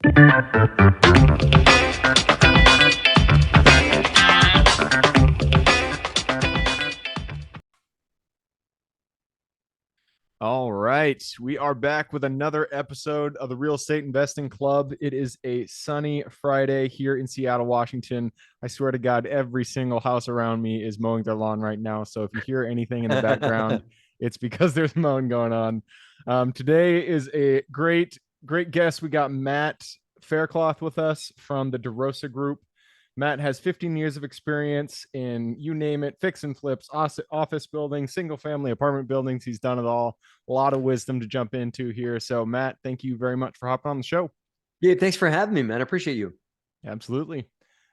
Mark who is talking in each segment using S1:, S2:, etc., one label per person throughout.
S1: All right, we are back with another episode of the Real Estate Investing Club. It is a sunny Friday here in Seattle, Washington. I swear to God, every single house around me is mowing their lawn right now. So if you hear anything in the background, it's because there's mowing going on. Today is a great guest. We got Matt Faircloth with us from the DeRosa Group. Matt has 15 years of experience in, you name it, fix and flips, office buildings, single family apartment buildings. He's done it all. A lot of wisdom to jump into here. So Matt, thank you very much for hopping on the show.
S2: Yeah, thanks for having me, man. I appreciate you.
S1: Absolutely.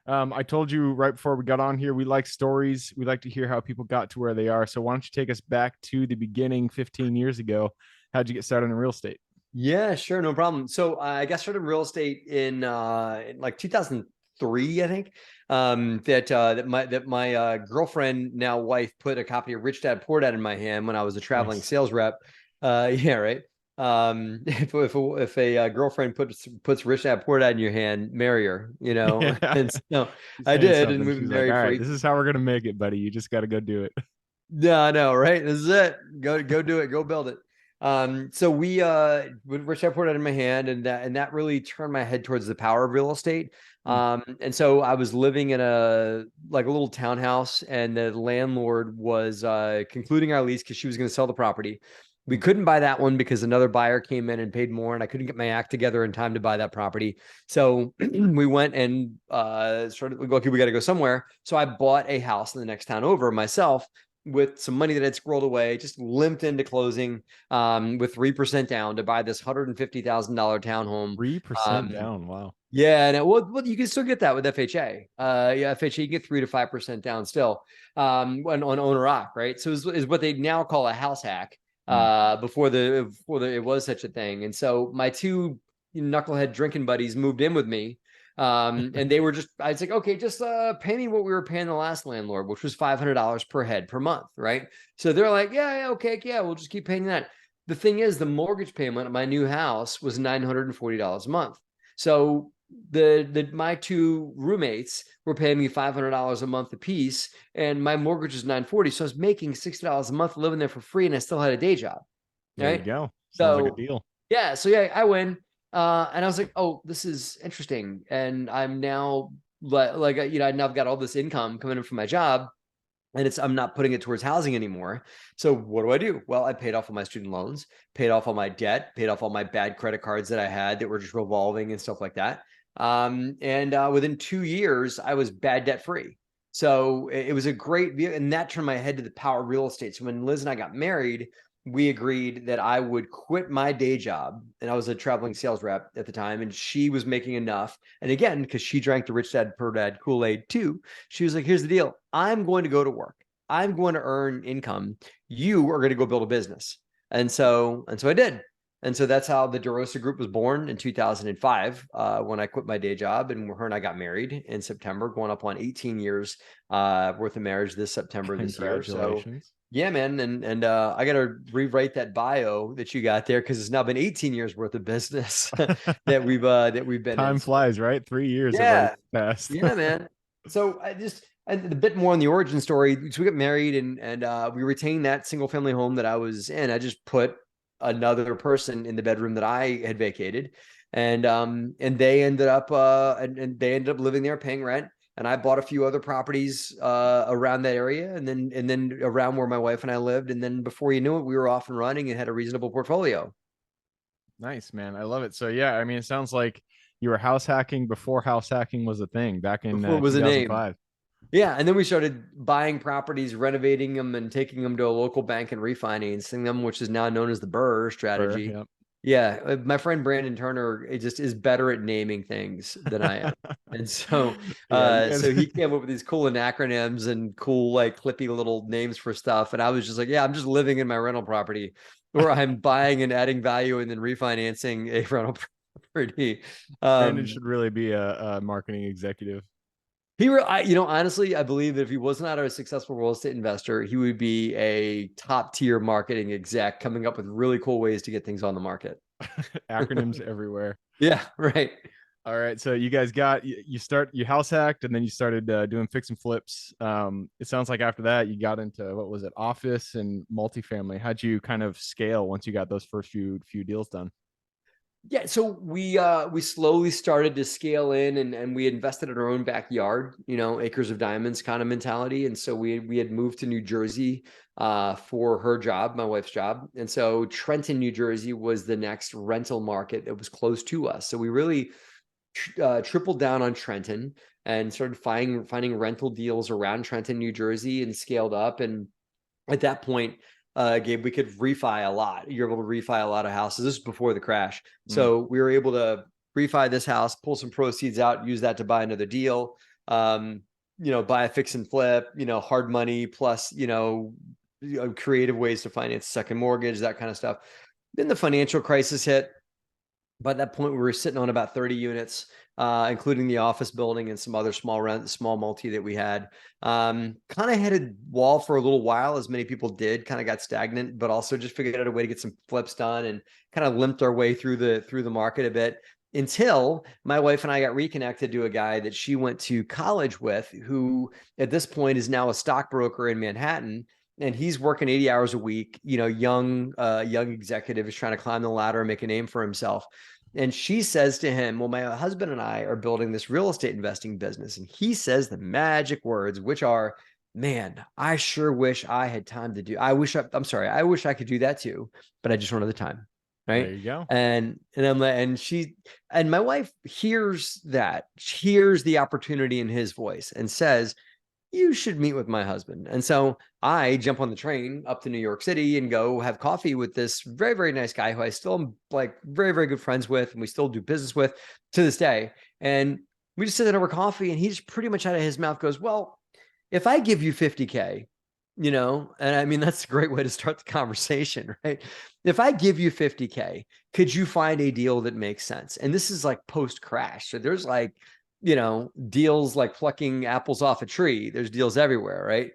S1: I told you right before we got on here, we like stories. We like to hear how people got to where they are. So why don't you take us back to the beginning 15 years ago? How'd you get started in real estate?
S2: Yeah, sure. No problem. So I got started in real estate in like 2003, I think. That my girlfriend, now wife, put a copy of Rich Dad Poor Dad in my hand when I was a traveling sales rep. Yeah, right. If a girlfriend puts Rich Dad Poor Dad in your hand, marry her,
S1: Yeah.
S2: And so I did, and we've
S1: She's
S2: been
S1: like,
S2: married
S1: all
S2: for
S1: right, this is how we're gonna make it, buddy. You just got to go do it.
S2: Yeah, I know, right? This is it. Go do it. Go build it. So we with Rich Dad Poor Dad in my hand, and that really turned my head towards the power of real estate. And so I was living in a little townhouse, and the landlord was concluding our lease because she was going to sell the property. We couldn't buy that one because another buyer came in and paid more, and I couldn't get my act together in time to buy that property. So we went and started, okay, we got to go somewhere. So I bought a house in the next town over myself with some money that I'd squirreled away, just limped into closing with 3% down to buy this $150,000 townhome.
S1: 3% down. Wow.
S2: Yeah, and well, you can still get that with FHA. Yeah, FHA, you can get 3 to 5% down still on owner occ, right? So is what they now call a house hack. Before it was such a thing. And so my two knucklehead drinking buddies moved in with me. And they were I was like, okay, just pay me what we were paying the last landlord, which was $500 per head per month, right? So they're like, yeah, okay, yeah, we'll just keep paying that. The thing is, the mortgage payment of my new house was $940 a month. So my two roommates were paying me $500 a month a piece, and my mortgage was $940. So I was making $60 a month living there for free, and I still had a day job.
S1: There
S2: right?
S1: you go. Sounds like a deal.
S2: Yeah. So yeah, I win. And I was like, oh, this is interesting. And I'm now now I've got all this income coming in from my job, and I'm not putting it towards housing anymore. So what do? Well, I paid off all my student loans, paid off all my debt, paid off all my bad credit cards that I had that were just revolving and stuff like that. And within 2 years, I was bad debt free. So it was a great view, and that turned my head to the power of real estate. So when Liz and I got married, we agreed that I would quit my day job, and I was a traveling sales rep at the time, and she was making enough. And again, because she drank the Rich Dad Poor Dad Kool-Aid too, she was like, here's the deal. I'm going to go to work. I'm going to earn income. You are going to go build a business. And so I did. And so that's how the DeRosa Group was born in 2005, when I quit my day job, and her and I got married in September, going up on 18 years worth of marriage this September this year. So yeah, man. And I got to rewrite that bio that you got there, because it's now been 18 years worth of business that we've been
S1: Time
S2: in.
S1: Flies, right? 3 years.
S2: Yeah.
S1: Passed.
S2: Yeah, man. So and a bit more on the origin story. So we got married, and we retained that single family home that I was in. I just put another person in the bedroom that I had vacated, and they ended up living there, paying rent. And I bought a few other properties around that area, and then around where my wife and I lived. And then before you knew it, we were off and running and had a reasonable portfolio.
S1: Nice, man. I love it. So yeah, I mean, it sounds like you were house hacking before house hacking was a thing back in
S2: Before it was
S1: 2005.
S2: a name. Yeah, and then we started buying properties, renovating them, and taking them to a local bank and refinancing them, which is now known as the BRRRR strategy.
S1: Yep.
S2: Yeah, my friend Brandon Turner, it just is better at naming things than I am. And so so he came up with these cool acronyms and cool, like, clippy little names for stuff. And I was just like, yeah, I'm just living in my rental property, or I'm buying and adding value and then refinancing a rental property.
S1: Brandon should really be a marketing executive.
S2: Honestly, I believe that if he was not a successful real estate investor, he would be a top tier marketing exec, coming up with really cool ways to get things on the market.
S1: Acronyms everywhere.
S2: Yeah, right.
S1: All right, so you guys got you house hacked, and then you started doing fix and flips. It sounds like after that you got into what was it, office and multifamily. How'd you kind of scale once you got those first few deals done?
S2: Yeah, so we slowly started to scale in, and we invested in our own backyard, acres of diamonds kind of mentality. And so we had moved to New Jersey for her job, my wife's job. And so Trenton, New Jersey was the next rental market that was close to us. So we really tripled down on Trenton and started finding rental deals around Trenton, New Jersey, and scaled up. And at that point, Gabe, we could refi a lot. You're able to refi a lot of houses. This is before the crash.
S1: Mm.
S2: So we were able to refi this house, pull some proceeds out, use that to buy another deal, buy a fix and flip, hard money plus, creative ways to finance a second mortgage, that kind of stuff. Then the financial crisis hit. By that point, we were sitting on about 30 units, including the office building and some other small multi that we had. Kind of hit a wall for a little while, as many people did. Kind of got stagnant, but also just figured out a way to get some flips done and kind of limped our way through the market a bit until my wife and I got reconnected to a guy that she went to college with, who at this point is now a stockbroker in Manhattan. And he's working 80 hours a week, young executive is trying to climb the ladder and make a name for himself. And she says to him, well, my husband and I are building this real estate investing business. And he says the magic words, which are, man, I sure wish I had time to do. I wish I could do that too, but I just don't have the time.
S1: There
S2: Right.
S1: you go.
S2: And my wife hears that, hears the opportunity in his voice and says, you should meet with my husband. And so I jump on the train up to New York City and go have coffee with this very, very nice guy who I still am like very, very good friends with, and we still do business with to this day. And we just sit there over coffee, and he just pretty much out of his mouth goes, well, if I give you 50K, and I mean, that's a great way to start the conversation, right? If I give you 50K, could you find a deal that makes sense? And this is like post crash. So there's like, deals like plucking apples off a tree. There's deals everywhere, right?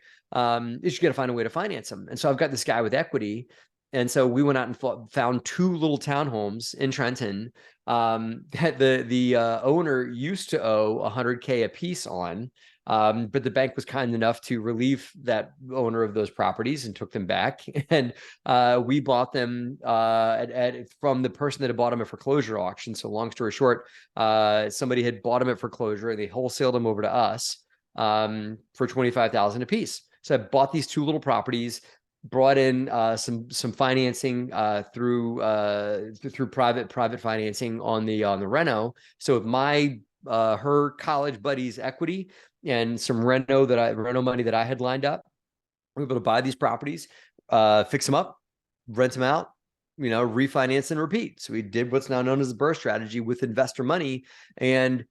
S2: You just got to find a way to finance them. And so I've got this guy with equity. And so we went out and found two little townhomes in Trenton that the owner used to owe 100K a piece on. But the bank was kind enough to relieve that owner of those properties and took them back. And we bought them from the person that had bought them at foreclosure auction. So long story short, somebody had bought them at foreclosure and they wholesaled them over to us for $25,000 a piece. So I bought these two little properties, brought in some financing through private financing on the reno. So with her college buddy's equity and some reno money that I had lined up, we were able to buy these properties, fix them up, rent them out, refinance and repeat. So we did what's now known as the BRRRR strategy with investor money. And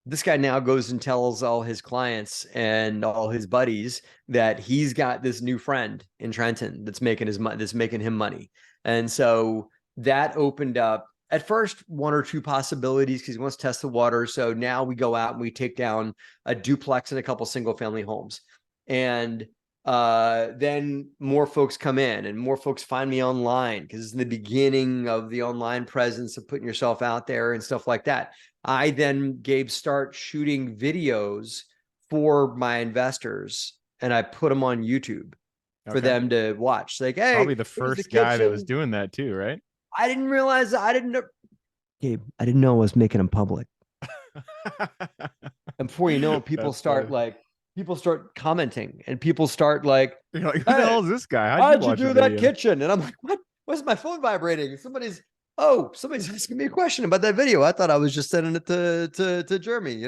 S2: this guy now goes and tells all his clients and all his buddies that he's got this new friend in Trenton that's making him money. And so that opened up at first one or two possibilities because he wants to test the water. So now we go out and we take down a duplex and a couple single family homes. And then more folks come in and more folks find me online because it's in the beginning of the online presence of putting yourself out there and stuff like that. I then, Gabe, start shooting videos for my investors and I put them on YouTube for them to watch. Like, hey,
S1: probably the first guy that was doing that too, right?
S2: I didn't realize, Gabe, I didn't know I was making them public. And before you know it, people start commenting and people start like,
S1: you're like, who the hell is this guy?
S2: How'd you do that kitchen? And I'm like, what? Why is my phone vibrating? Somebody's asking me a question about that video. I thought I was just sending it to Jeremy,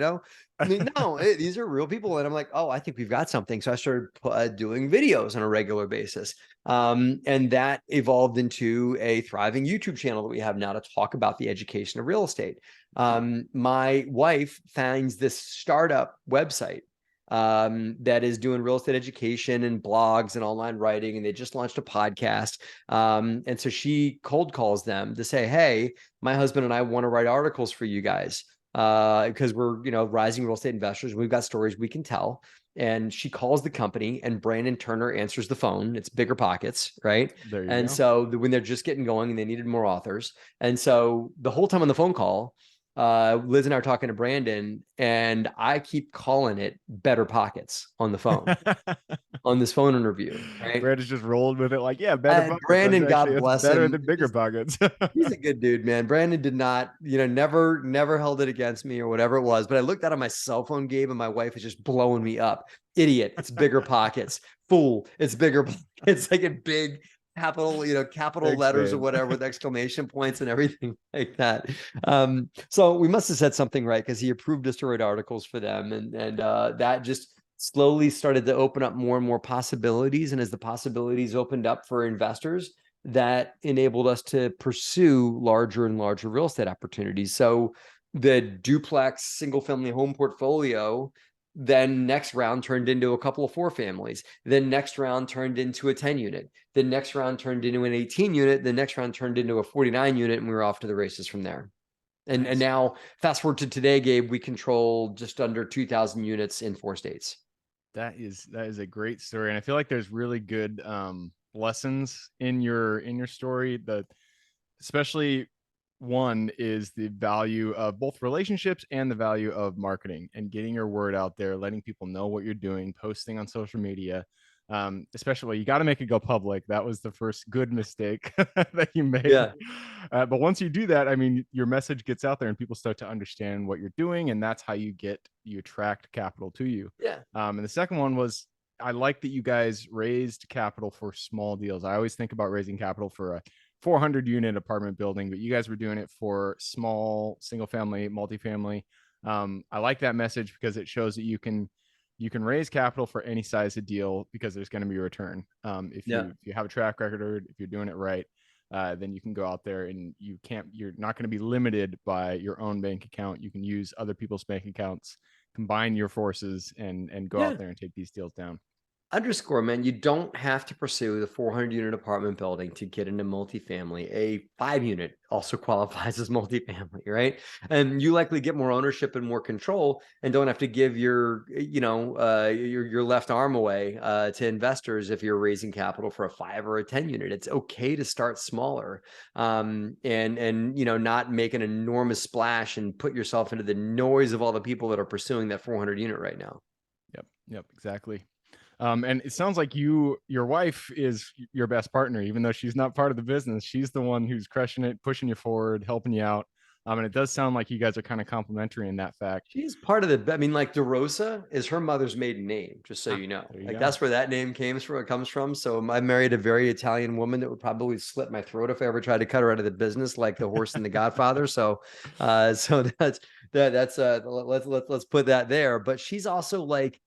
S2: I mean, no, these are real people. And I'm like, oh, I think we've got something. So I started doing videos on a regular basis. And that evolved into a thriving YouTube channel that we have now to talk about the education of real estate. My wife finds this startup website that is doing real estate education and blogs and online writing. And they just launched a podcast. And so she cold calls them to say, hey, my husband and I want to write articles for you guys because we're, rising real estate investors. We've got stories we can tell. And she calls the company and Brandon Turner answers the phone. It's Bigger Pockets, right?
S1: There you go.
S2: So when they're just getting going and they needed more authors. And so the whole time on the phone call, Liz and I are talking to Brandon, and I keep calling it Better Pockets on the phone on this phone interview, right?
S1: Brad has just rolled with it like, yeah, better
S2: And
S1: pockets.
S2: Brandon, God
S1: That's
S2: bless
S1: better
S2: him,
S1: than bigger pockets.
S2: he's a good dude, man. Brandon did not, never held it against me or whatever it was. But I looked out on my cell phone, Gabe, and my wife is just blowing me up. Idiot, it's bigger pockets. Fool, it's bigger pockets, like in big capital
S1: Thanks,
S2: letters or
S1: babe.
S2: whatever with exclamation points and everything like that. So we must have said something right because he approved us to write articles for them, and that just slowly started to open up more and more possibilities. And as the possibilities opened up for investors, that enabled us to pursue larger and larger real estate opportunities. So the duplex single family home portfolio, then next round turned into a couple of 4 families. Then next round turned into a 10 unit. The next round turned into an 18 unit. The next round turned into a 49 unit, and we were off to the races from there. And
S1: Nice.
S2: now fast forward to today, Gabe, we control just under 2,000 units in 4 states.
S1: That is a great story, and I feel like there's really good lessons in your story. The especially one is the value of both relationships and the value of marketing and getting your word out there, letting people know what you're doing, posting on social media. Especially, you got to make it go public. That was the first good mistake that you made.
S2: Yeah.
S1: But once you do that, I mean, your message gets out there and people start to understand what you're doing, and that's how you attract capital to you.
S2: Yeah.
S1: And the second one was, I like that you guys raised capital for small deals. I always think about raising capital for a 400 unit apartment building, but you guys were doing it for small single family, multifamily. I like that message because it shows that you can raise capital for any size of deal because there's going to be a return. If
S2: Yeah.
S1: you have a track record, if you're doing it right, then you can go out there and you're not going to be limited by your own bank account. You can use other people's bank accounts, combine your forces, and go
S2: Yeah.
S1: out there and take these deals down.
S2: Underscore, man, you don't have to pursue the 400 unit apartment building to get into multifamily. A 5 unit also qualifies as multifamily, right? And you likely get more ownership and more control and don't have to give your left arm away to investors if you're raising capital for a 5 or a 10 unit. It's okay to start smaller, and not make an enormous splash and put yourself into the noise of all the people that are pursuing that 400 unit right now.
S1: Yep, exactly. And it sounds like your wife is your best partner, even though she's not part of the business. She's the one who's crushing it, pushing you forward, helping you out. And it does sound like you guys are kind of complementary in that fact.
S2: She's part of the, I mean, like DeRosa is her mother's maiden name, just so
S1: Ah,
S2: you know.
S1: there you
S2: Like
S1: go.
S2: that's where that name comes from. So I married a very Italian woman that would probably slit my throat if I ever tried to cut her out of the business, like the horse in The Godfather. So let's put that there. But she's also like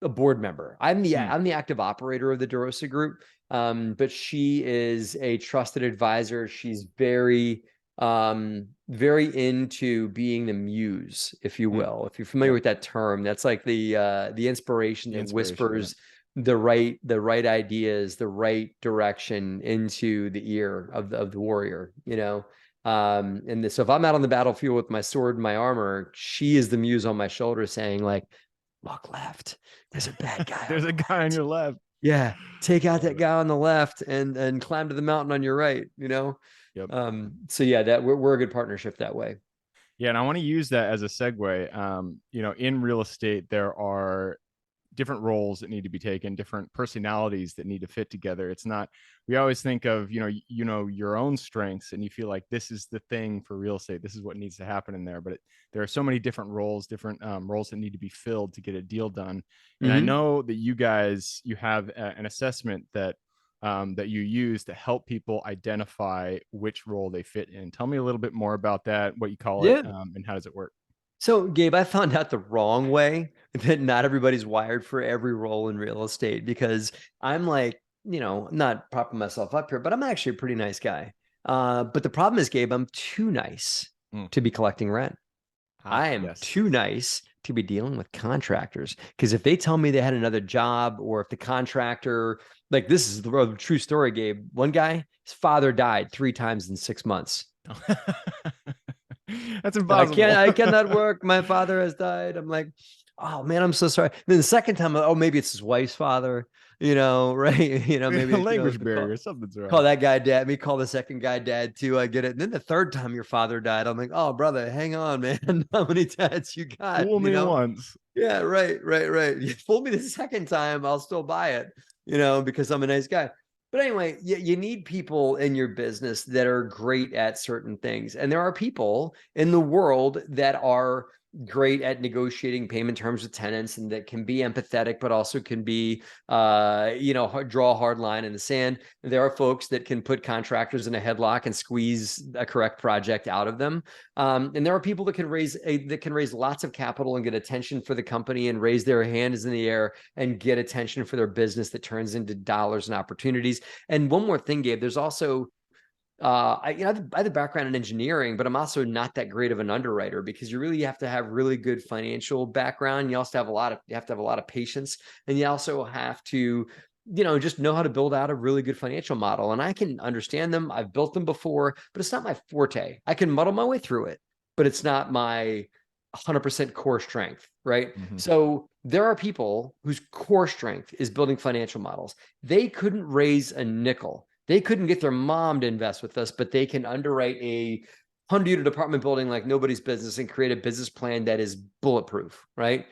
S2: a board member.
S1: Hmm.
S2: I'm the active operator of the DeRosa Group, but she is a trusted advisor. She's very into being the muse, if you
S1: Hmm.
S2: will. If you're familiar
S1: Yep.
S2: with that term, that's like the inspiration
S1: The
S2: that
S1: inspiration. Yeah.
S2: whispers the right ideas, the right direction into the ear of the warrior, so if I'm out on the battlefield with my sword and my armor, she is the muse on my shoulder saying like, look left, there's a bad guy on
S1: There's
S2: the
S1: a guy on
S2: left.
S1: your left.
S2: Yeah, take
S1: I
S2: out
S1: love
S2: that
S1: it.
S2: guy on the left and climb to the mountain on your right.
S1: Yep.
S2: So yeah, that we're a good partnership that way.
S1: Yeah, and I want to use that as a segue. In real estate, there are different roles that need to be taken, different personalities that need to fit together. It's not, we always think of, your own strengths and you feel like this is the thing for real estate. This is what needs to happen in there. But there are so many different roles, different roles that need to be filled to get a deal done. And I
S2: Mm-hmm.
S1: know that you have an assessment that you use to help people identify which role they fit in. Tell me a little bit more about that, what you call it,
S2: Yeah.
S1: and how does it work?
S2: So, Gabe, I found out the wrong way that not everybody's wired for every role in real estate because I'm like, I'm not propping myself up here, but I'm actually a pretty nice guy. But the problem is, Gabe, I'm too nice
S1: Mm.
S2: to be collecting rent. I am
S1: Yes.
S2: too nice to be dealing with contractors because if they tell me they had another job or if the contractor, like this is the true story, Gabe. One guy, his father died 3 times in 6 months.
S1: That's
S2: I
S1: impossible.
S2: can't, I cannot work. My father has died. I'm like, oh man, I'm so sorry. Then the second time, oh, maybe it's his wife's father. right? Maybe,
S1: Language barrier, something's
S2: call
S1: wrong.
S2: that guy dad, me call the second guy dad too. I get it. And then the third time your father died, I'm like, oh, brother, hang on, man. How many dads you got,
S1: Fool me once.
S2: Yeah, right, right, right. You fool me the second time, I'll still buy it, because I'm a nice guy. But anyway, you need people in your business that are great at certain things. And there are people in the world that are great at negotiating payment terms with tenants and that can be empathetic, but also can be, draw a hard line in the sand. There are folks that can put contractors in a headlock and squeeze a correct project out of them. And there are people that can raise lots of capital and get attention for the company and raise their hands in the air and get attention for their business that turns into dollars and opportunities. And one more thing, Gabe, there's also I have a background in engineering, but I'm also not that great of an underwriter because you really have to have really good financial background. You also have to have a lot of patience, and you also have to, just know how to build out a really good financial model. And I can understand them. I've built them before, but it's not my forte. I can muddle my way through it, but it's not my 100% core strength, right?
S1: Mm-hmm.
S2: So there are people whose core strength is building financial models. They couldn't raise a nickel. They couldn't get their mom to invest with us, but they can underwrite a 100-unit apartment building like nobody's business and create a business plan that is bulletproof, right?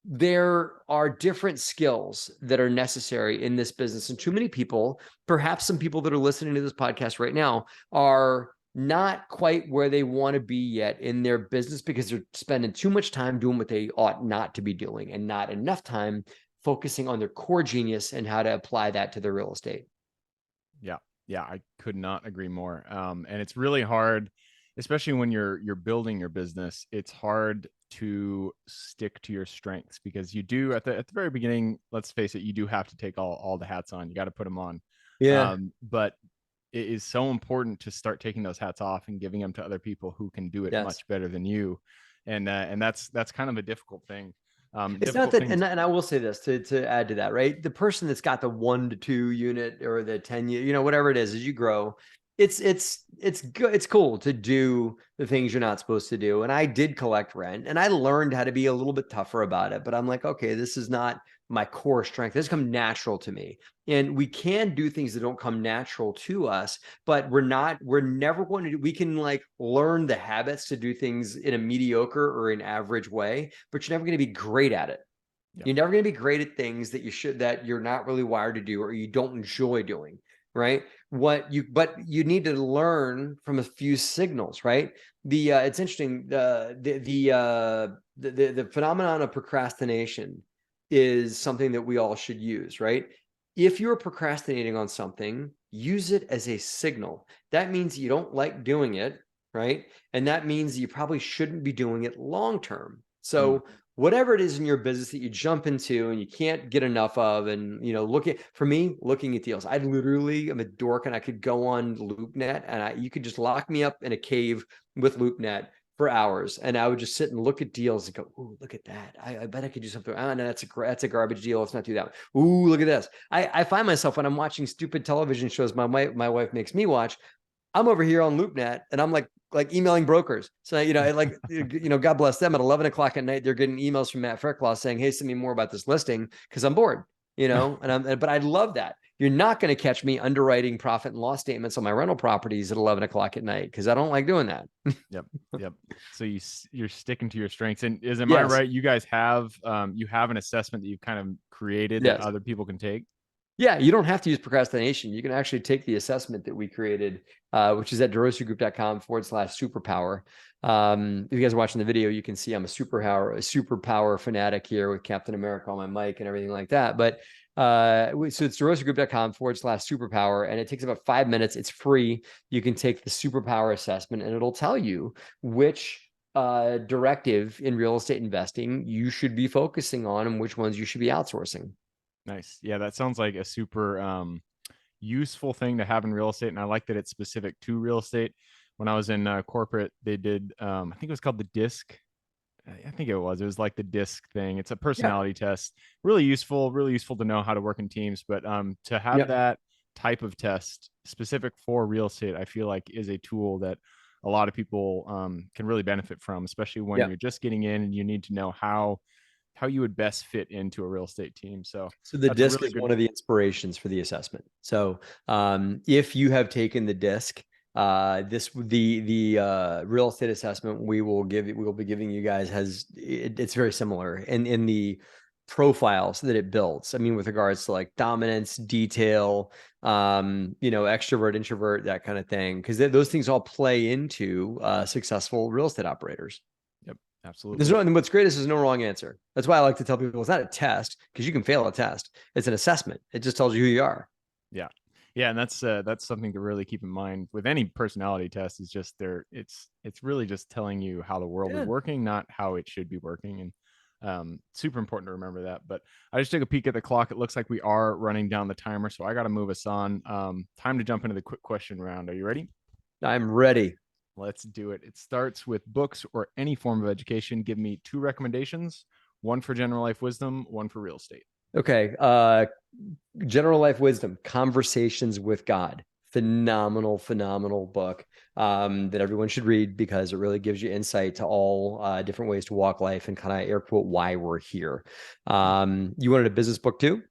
S2: There are different skills that are necessary in this business. And too many people, perhaps some people that are listening to this podcast right now, are not quite where they want to be yet in their business because they're spending too much time doing what they ought not to be doing and not enough time focusing on their core genius and how to apply that to their real estate.
S1: Yeah. Yeah. I could not agree more. And it's really hard, especially when you're building your business. It's hard to stick to your strengths because you do at the very beginning, let's face it, you do have to take all the hats on. You got to put them on.
S2: Yeah.
S1: But it is so important to start taking those hats off and giving them to other people who can do it
S2: Yes.
S1: much better than you. And that's kind of a difficult thing.
S2: It's not
S1: Difficult
S2: that,
S1: thing.
S2: and I will say this to add to that, right? The person that's got the 1 to 2 unit or the 10 unit, whatever it is, as you grow, it's good. It's cool to do the things you're not supposed to do. And I did collect rent, and I learned how to be a little bit tougher about it. But I'm like, okay, this is not my core strength. This come natural to me, and we can do things that don't come natural to us. But we're never going to do. We can like learn the habits to do things in a mediocre or an average way, but you're never going to be great at it.
S1: Yeah.
S2: You're never going to be great at things that you're not really wired to do or you don't enjoy doing, right? But you need to learn from a few signals, right? It's interesting, the phenomenon of procrastination is something that we all should use, right? If you're procrastinating on something, use it as a signal. That means you don't like doing it, right? And that means you probably shouldn't be doing it long term.
S1: Mm.
S2: So whatever it is in your business that you jump into and you can't get enough of, and looking at deals, I literally am a dork and I could go on LoopNet and you could just lock me up in a cave with LoopNet for hours, and I would just sit and look at deals and go, "Ooh, look at that! I bet I could do something. Oh no, that's a garbage deal. Let's not do that. Ooh, look at this." I find myself when I'm watching stupid television shows my wife makes me watch. I'm over here on LoopNet and I'm like emailing brokers. So, God bless them, at 11 o'clock at night, they're getting emails from Matt Faircloth saying, "Hey, send me more about this listing," because I'm bored, but I love that. You're not going to catch me underwriting profit and loss statements on my rental properties at 11 o'clock at night because I don't like doing that.
S1: Yep. Yep. So you're sticking to your strengths. And am I
S2: Yes.
S1: right? You guys have you have an assessment that you've kind of created that
S2: Yes.
S1: other people can take.
S2: Yeah, you don't have to use procrastination. You can actually take the assessment that we created, which is at DeRosaGroup.com/superpower. If you guys are watching the video, you can see I'm a superpower fanatic here with Captain America on my mic and everything like that. But so it's DeRosaGroup.com/superpower, and it takes about 5 minutes. It's free. You can take the superpower assessment, and it'll tell you which directive in real estate investing you should be focusing on and which ones you should be outsourcing.
S1: Nice. Yeah, that sounds like a super useful thing to have in real estate. And I like that it's specific to real estate. When I was in corporate, they did, I think it was called the DISC. I think it was like the DISC thing. It's a
S2: Yeah.
S1: personality test. Really useful to know how to work in teams. But to have
S2: Yep.
S1: that type of test specific for real estate, I feel like is a tool that a lot of people can really benefit from, especially when
S2: Yep.
S1: you're just getting in and you need to know how how you would best fit into a real estate team. So
S2: So the
S1: that's a
S2: disc
S1: really
S2: is
S1: good.
S2: one of the inspirations for the assessment. So if you have taken the disc, this the real estate assessment we will be giving you guys it's very similar in the profiles that it builds. I mean, with regards to like dominance, detail, extrovert, introvert, that kind of thing, because those things all play into successful real estate operators.
S1: Yep, absolutely.
S2: And what's great is there's no wrong answer. That's why I like to tell people it's not a test because you can fail a test. It's an assessment. It just tells you who you are.
S1: Yeah. Yeah, and that's something to really keep in mind with any personality test. Is just it's really just telling you how the world is
S2: Yeah.
S1: working, not how it should be working. And super important to remember that. But I just took a peek at the clock. It looks like we are running down the timer, so I got to move us on. Time to jump into the quick question round. Are you ready?
S2: I'm ready.
S1: Let's do it. It starts with books or any form of education. Give me two recommendations: one for general life wisdom, one for real estate.
S2: Okay. General Life Wisdom, Conversations with God. Phenomenal, phenomenal book that everyone should read because it really gives you insight to all different ways to walk life and kind of air quote why we're here. You wanted a business book too?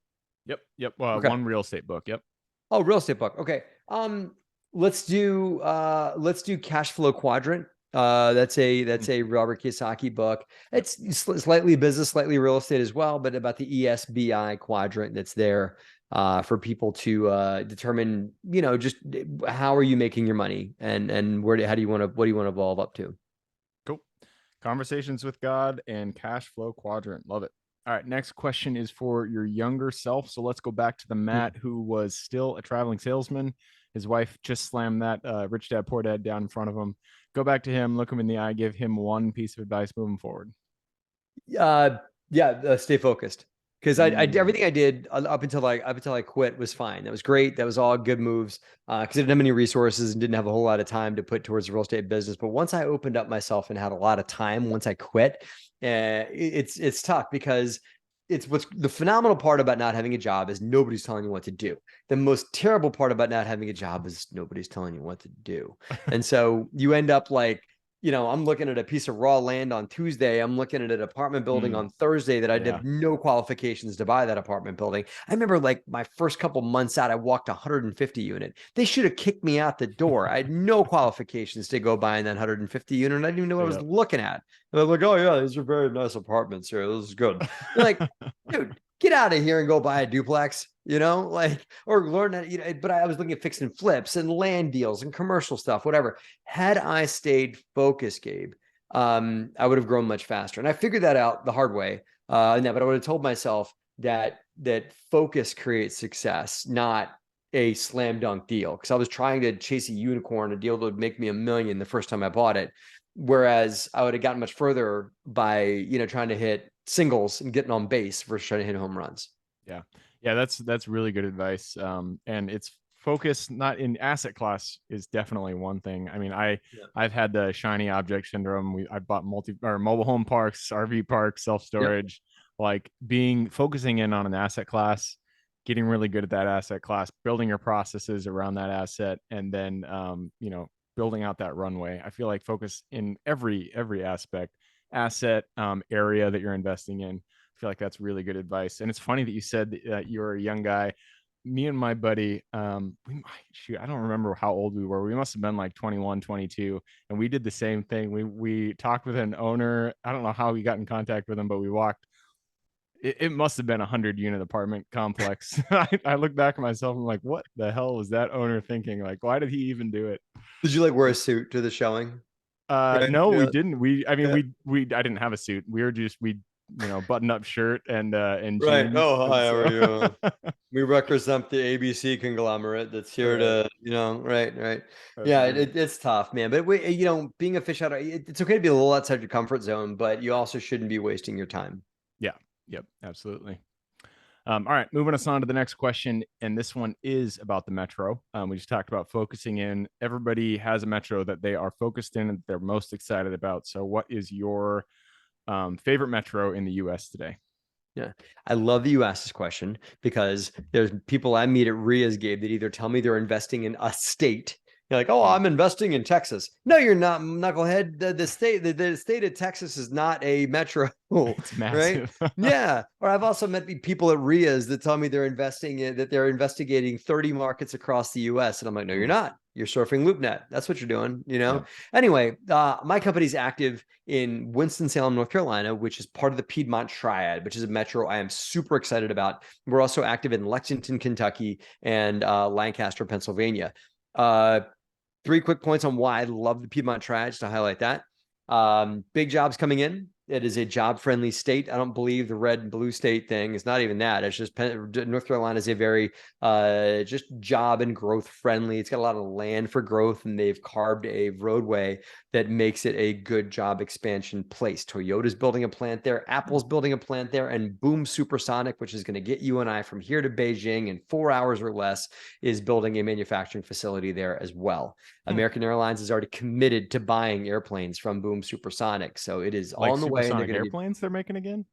S1: Yep. Yep.
S2: Okay.
S1: One real estate book. Yep.
S2: Oh, real estate book. Okay. Let's do Cash Flow Quadrant. That's a Robert Kiyosaki book. It's slightly business, slightly real estate as well, but about the ESBI quadrant that's there for people to determine, just how are you making your money and what do you want to evolve up to?
S1: Cool. Conversations with God and cash flow quadrant. Love it. All right. Next question is for your younger self. So let's go back to the Matt who was still a traveling salesman. His wife just slammed that rich dad, poor dad down in front of him. Go back to him, look him in the eye, give him one piece of advice moving forward.
S2: Yeah, stay focused because I everything I did up until I quit was fine. That was great. That was all good moves because I didn't have any resources and didn't have a whole lot of time to put towards the real estate business. But once I opened up myself and had a lot of time, once I quit, it's tough because it's what's the phenomenal part about not having a job is nobody's telling you what to do. The most terrible part about not having a job is nobody's telling you what to do. And so you end up like, I'm looking at a piece of raw land on Tuesday. I'm looking at an apartment building on Thursday that I
S1: Yeah.
S2: have no qualifications to buy that apartment building. I remember like my first couple months out, I walked 150 unit. They should have kicked me out the door. I had no qualifications to go buy in that 150 unit. And I didn't even know what I was looking at. And I'm like, oh yeah, these are very nice apartments here. This is good. They're like, dude, get out of here and go buy a duplex, or learn that, but I was looking at fix and flips and land deals and commercial stuff, whatever. Had I stayed focused, Gabe, I would have grown much faster. And I figured that out the hard way. But I would have told myself that focus creates success, not a slam dunk deal. Because I was trying to chase a unicorn, a deal that would make me $1 million the first time I bought it. Whereas I would have gotten much further by, trying to hit singles and getting on base versus trying to hit home runs.
S1: Yeah. Yeah. That's really good advice. And it's focus not in asset class is definitely one thing. I mean, I've had the shiny object syndrome. I bought mobile home parks, RV parks, self-storage, like focusing in on an asset class, getting really good at that asset class, building your processes around that asset, and then, building out that runway. I feel like focus in every aspect, asset, area that you're investing in. I feel like that's really good advice. And it's funny that you said that you're a young guy. Me and my buddy, I don't remember how old we were. We must have been like 21, 22. And we did the same thing. We talked with an owner. I don't know how we got in contact with him, but we walked. It must have been a 100-unit apartment complex. I look back at myself. I'm like, what the hell was that owner thinking? Like, why did he even do it?
S2: Did you like wear a suit to the showing? Right?
S1: No,
S2: Yeah.
S1: we didn't.
S2: Yeah.
S1: I didn't have a suit. We button up shirt and
S2: Right.
S1: jeans.
S2: Oh,
S1: And
S2: hi, how are
S1: so
S2: you? We represent the ABC conglomerate that's here
S1: right.
S2: right.
S1: That's
S2: Yeah,
S1: great.
S2: it's tough, man. But being a fish out of it's okay to be a little outside your comfort zone, but you also shouldn't be wasting your time.
S1: Yeah. Yep. Absolutely. All right, moving us on to the next question, and this one is about the metro. We just talked about focusing in. Everybody has a metro that they are focused in and they're most excited about. So, what is your favorite metro in the U.S. today?
S2: Yeah. I love that you asked this question because there's people I meet at RIA's, Gabe, that either tell me they're investing in a state, You're like, oh, I'm investing in Texas. No, you're not, knucklehead. The state of Texas is not a metro,
S1: It's
S2: right?
S1: massive.
S2: Yeah. Or I've also met people at RIAs that tell me they're investigating 30 markets across the US. And I'm like, no, you're
S1: Oof.
S2: not. You're surfing LoopNet. That's what you're doing,
S1: Yeah.
S2: Anyway, my company's active in Winston-Salem, North Carolina, which is part of the Piedmont Triad, which is a metro I am super excited about. We're also active in Lexington, Kentucky, and Lancaster, Pennsylvania. 3 quick points on why I love the Piedmont Triad, just to highlight that. Big jobs coming in. It is a job-friendly state. I don't believe the red and blue state thing is not even that. It's just North Carolina is a very just job and growth friendly. It's got a lot of land for growth, and they've carved a roadway that makes it a good job expansion place. Toyota's building a plant there. Apple's building a plant there. And Boom Supersonic, which is going to get you and I from here to Beijing in 4 hours or less, is building a manufacturing facility there as well. American Airlines is already committed to buying airplanes from Boom Supersonic. So it is
S1: Like
S2: on the way.
S1: supersonic airplanes they're making again?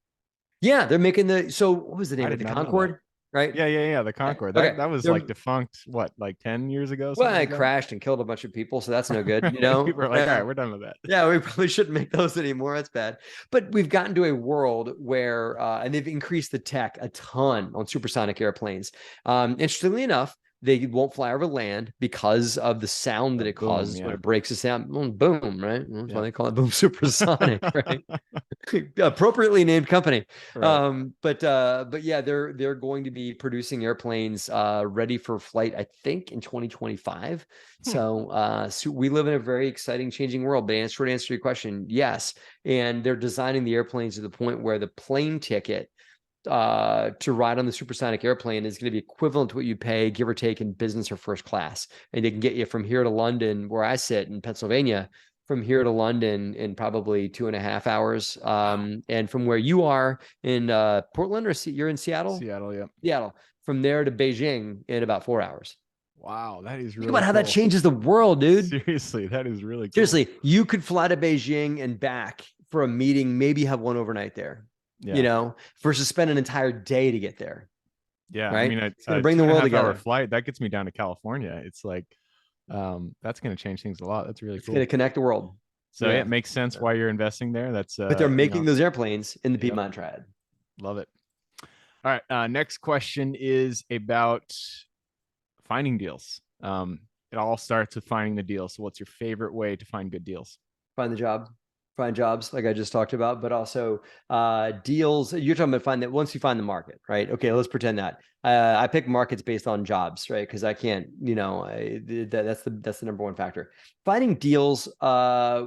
S2: Yeah, they're making so what was the
S1: I
S2: name of
S1: did
S2: the
S1: not know that.
S2: Concorde? Right.
S1: Yeah, the Concorde.
S2: Okay.
S1: That was like defunct, what, like 10 years ago,
S2: Well,
S1: something
S2: it
S1: like that?
S2: crashed and killed a bunch of people, so that's no good,
S1: Really? People are like, all right, we're done with that.
S2: Yeah, we probably shouldn't make those anymore. That's bad. But we've gotten to a world where, and they've increased the tech a ton on supersonic airplanes. Interestingly enough, they won't fly over land because of the sound that it causes when it breaks the sound. Boom, right? That's why they call it Boom Supersonic, right? Appropriately named company.
S1: Right.
S2: But yeah, they're going to be producing airplanes ready for flight, I think, in 2025. So we live in a very exciting, changing world. But short answer to your question, yes. And they're designing the airplanes to the point where the plane ticket to ride on the supersonic airplane is going to be equivalent to what you pay, give or take, in business or first class. And they can get you from here to London, where I sit in Pennsylvania, from here to London in probably 2.5 hours. And from where you are in Portland, or you're in Seattle?
S1: Seattle, yeah.
S2: Seattle. From there to Beijing in about 4 hours.
S1: Wow, that is really
S2: Think about how
S1: cool.
S2: that changes the world, dude.
S1: Seriously, that is really cool.
S2: Seriously, you could fly to Beijing and back for a meeting, maybe have one overnight there.
S1: Yeah.
S2: Versus spend an entire day to get there.
S1: Yeah,
S2: right?
S1: I mean,
S2: it's going to bring the world together.
S1: Flight that gets me down to California. It's like, that's going to change things a lot. That's really cool.
S2: It's going to connect the world.
S1: So it makes sense why you're investing there. That's
S2: but they're making those airplanes in the Piedmont Triad.
S1: Love it. All right. Next question is about finding deals. It all starts with finding the deal. So what's your favorite way to find good deals?
S2: Find jobs like I just talked about, but also deals. You're talking about find that once you find the market, right? Okay, let's pretend that I pick markets based on jobs, right? Because I can't, that's the number one factor. Finding deals,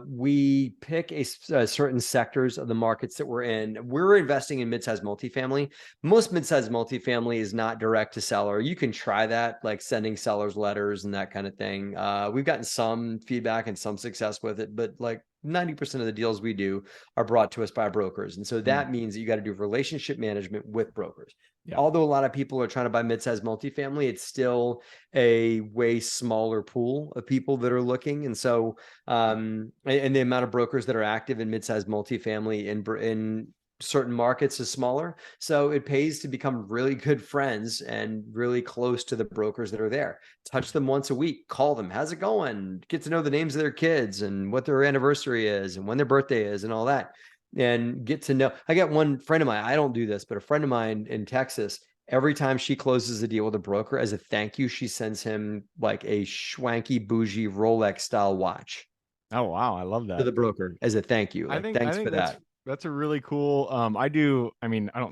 S2: we pick a certain sectors of the markets that we're in. We're investing in mid-sized multifamily. Most mid-sized multifamily is not direct to seller. You can try that, like sending sellers letters and that kind of thing. We've gotten some feedback and some success with it, but like 90% of the deals we do are brought to us by brokers. And so that means that you got to do relationship management with brokers. Yeah. Although a lot of people are trying to buy mid-sized multifamily, it's still a way smaller pool of people that are looking. And so, and the amount of brokers that are active in mid-sized multifamily in certain markets is smaller. So it pays to become really good friends and really close to the brokers that are there. Touch them once a week, call them, how's it going? Get to know the names of their kids and what their anniversary is and when their birthday is and all that. And get to know. I got one friend of mine, I don't do this, but a friend of mine in Texas, every time she closes a deal with a broker, as a thank you, she sends him like a schwanky bougie Rolex style watch.
S1: Oh, wow. I love that.
S2: To the broker as a thank you. Like, thanks for that.
S1: That's a really cool. I don't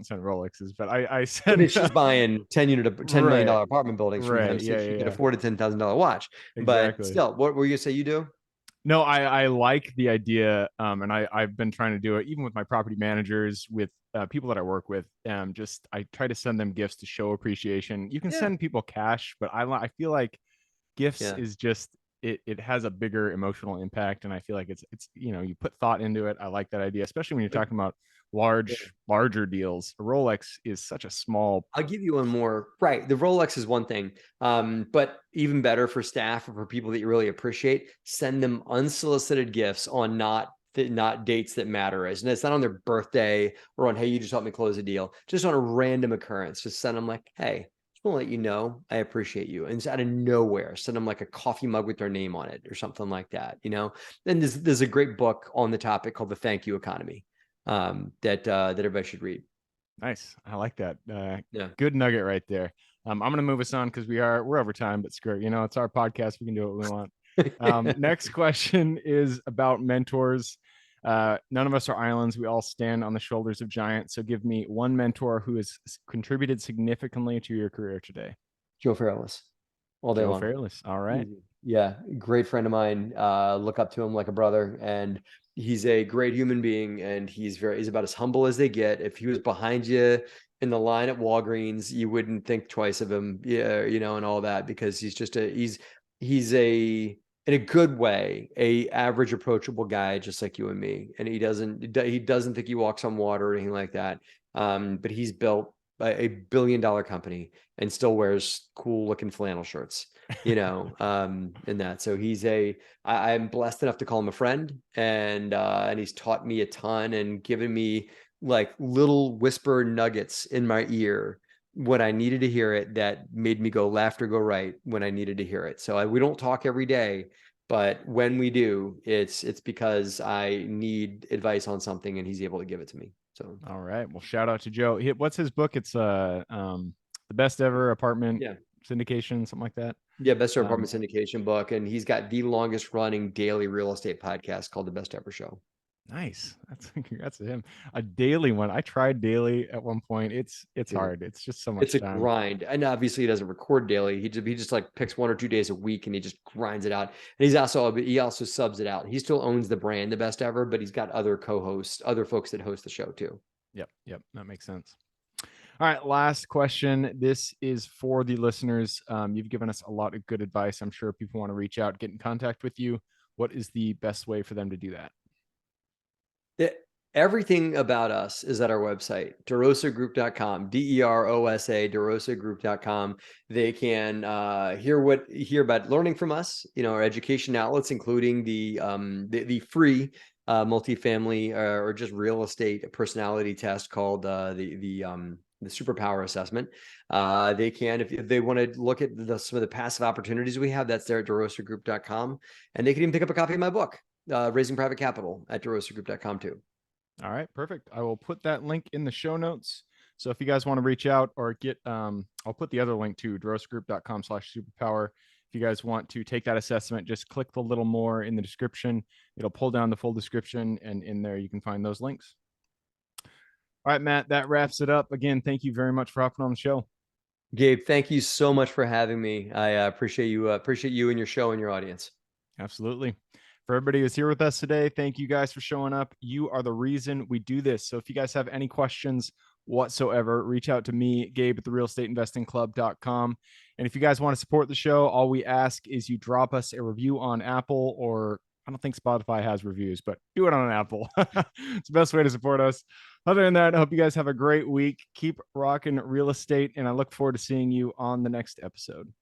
S1: send Rolexes, but I send.
S2: I mean, she's buying $10 million apartment buildings from him, so she could afford a $10,000 watch. Exactly. But still, what were you say you do?
S1: No, I like the idea, and I've been trying to do it even with my property managers, with people that I work with. I try to send them gifts to show appreciation. You can send people cash, but I feel like gifts is just. It has a bigger emotional impact, and I feel like it's you put thought into it. I like that idea, especially when you're talking about larger deals. A Rolex is such a small.
S2: I'll give you one more. Right, the Rolex is one thing, but even better for staff or for people that you really appreciate, send them unsolicited gifts on not dates that matter. And it's not on their birthday or on, hey, you just helped me close a deal. Just on a random occurrence. Just send them like, hey, want to let you know I appreciate you. And it's out of nowhere, send them like a coffee mug with their name on it or something like that, you know? And there's a great book on the topic called The Thank You Economy, that everybody should read.
S1: Nice. I like that.
S2: Yeah.
S1: Good nugget right there. I'm going to move us on because we're over time, but screw it. You know, it's our podcast. We can do what we want. Next question is about mentors. None of us are islands. We all stand on the shoulders of giants. So give me one mentor who has contributed significantly to your career today.
S2: Joe Fairless, all day
S1: Joe
S2: long.
S1: Fairless. All right.
S2: Yeah, great friend of mine. Look up to him like a brother, and he's a great human being, and he's about as humble as they get. If he was behind you in the line at Walgreens, you wouldn't think twice of him, yeah, you know, and all that, because he's a in a good way, a average approachable guy, just like you and me. And he doesn't think he walks on water or anything like that. But he's built a $1 billion company and still wears cool looking flannel shirts, you know, in that. So I'm blessed enough to call him a friend, and he's taught me a ton and given me like little whisper nuggets in my ear when I needed to hear it, that made me go left or go right when I needed to hear it. So we don't talk every day, but when we do, it's because I need advice on something and he's able to give it to me. So,
S1: all right. Well, shout out to Joe. What's his book? It's the best ever apartment syndication, something like that.
S2: Yeah, best ever apartment syndication book, and he's got the longest running daily real estate podcast called The Best Ever Show.
S1: Nice. Congrats to him. A daily one. I tried daily at one point. It's hard. It's just so much
S2: It's a
S1: time.
S2: grind. And obviously he doesn't record daily. He just like picks 1 or 2 days a week and he just grinds it out. And he also subs it out. He still owns the brand The Best Ever, but he's got other co-hosts, other folks that host the show too.
S1: Yep. That makes sense. All right, last question. This is for the listeners. You've given us a lot of good advice. I'm sure people want to reach out, get in contact with you. What is the best way for them to do that?
S2: Everything about us is at our website, derosagroup.com, DEROSA, derosagroup.com. They can hear about learning from us, you know, our education outlets, including the free multifamily or just real estate personality test called the superpower assessment. They can, if they want to look at some of the passive opportunities we have, that's there at derosagroup.com. And they can even pick up a copy of my book, Raising Private Capital, at derosagroup.com too.
S1: All right, perfect. I will put that link in the show notes. So if you guys want to reach out or get, I'll put the other link to derosagroup.com/superpower. If you guys want to take that assessment, just click the little more in the description. It'll pull down the full description, and in there you can find those links. All right, Matt, that wraps it up. Again, thank you very much for hopping on the show.
S2: Gabe, thank you so much for having me. I appreciate you and your show and your audience.
S1: Absolutely. For everybody who's here with us today, thank you guys for showing up. You are the reason we do this. So if you guys have any questions whatsoever, reach out to me, Gabe at therealestateinvestingclub.com. And if you guys want to support the show, all we ask is you drop us a review on Apple, or I don't think Spotify has reviews, but do it on an Apple. It's the best way to support us. Other than that, I hope you guys have a great week. Keep rocking real estate, and I look forward to seeing you on the next episode.